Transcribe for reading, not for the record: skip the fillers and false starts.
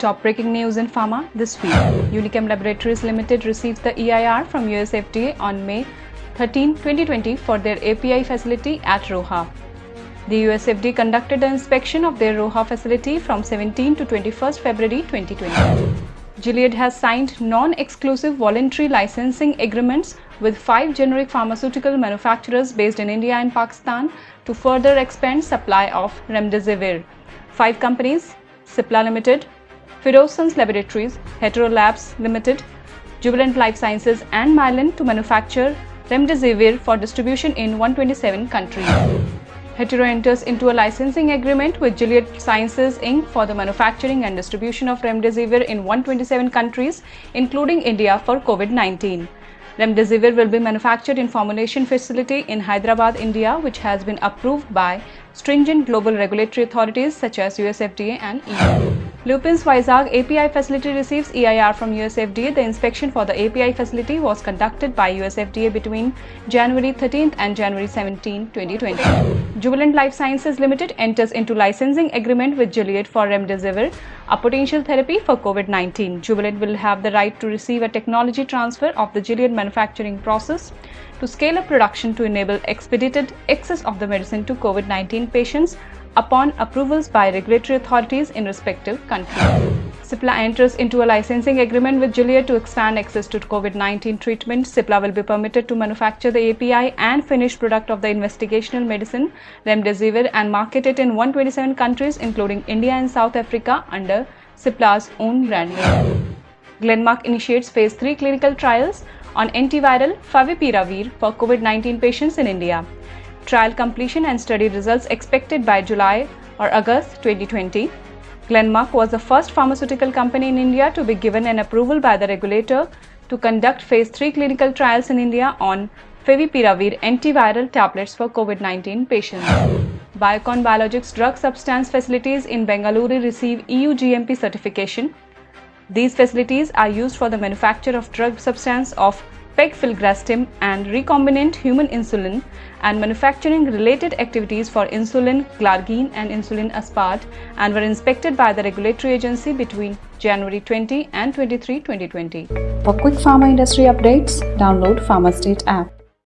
Top breaking news in pharma this week. Unichem Laboratories Limited received the EIR from US FDA on May 13, 2020 for their API facility at Roha. The US FDA conducted the inspection of their Roha facility from 17 to 21st February 2020. Gilead has signed non-exclusive voluntary licensing agreements with 5 generic pharmaceutical manufacturers based in India and Pakistan to further expand supply of Remdesivir. 5 companies: Cipla Limited, Ferozsons Laboratories, Hetero Labs Limited, Jubilant Life Sciences and Mylan to manufacture Remdesivir for distribution in 127 countries. Hetero enters into a licensing agreement with Gilead Sciences Inc. for the manufacturing and distribution of Remdesivir in 127 countries, including India, for COVID-19. Remdesivir will be manufactured in formulation facility in Hyderabad, India, which has been approved by stringent global regulatory authorities such as US FDA and EU. Lupin's Vizag API facility receives EIR from US FDA. The inspection for the API facility was conducted by US FDA between January 13th and January 17, 2020. Jubilant Life Sciences Limited enters into licensing agreement with Gilead for Remdesivir, a potential therapy for COVID-19. Jubilant will have the right to receive a technology transfer of the Gilead manufacturing process to scale up production to enable expedited access of the medicine to COVID-19 patients upon approvals by regulatory authorities in respective countries. Cipla enters into a licensing agreement with Gilead to expand access to COVID-19 treatment. Cipla will be permitted to manufacture the API and finished product of the investigational medicine Remdesivir and market it in 127 countries, including India and South Africa, under Cipla's own brand name. Glenmark initiates phase 3 clinical trials on antiviral Favipiravir for COVID-19 patients in India. Trial completion and study results expected by July or August 2020. Glenmark was the first pharmaceutical company in India to be given an approval by the regulator to conduct phase 3 clinical trials in India on Favipiravir antiviral tablets for COVID-19 patients. Biocon Biologics drug substance facilities in Bengaluru receive EU GMP certification. These facilities are used for the manufacture of drug substance of pegfilgrastim and recombinant human insulin and manufacturing related activities for insulin glargine and insulin aspart, and were inspected by the regulatory agency between January 20 and 23, 2020. For quick pharma industry updates, download Pharmastate app.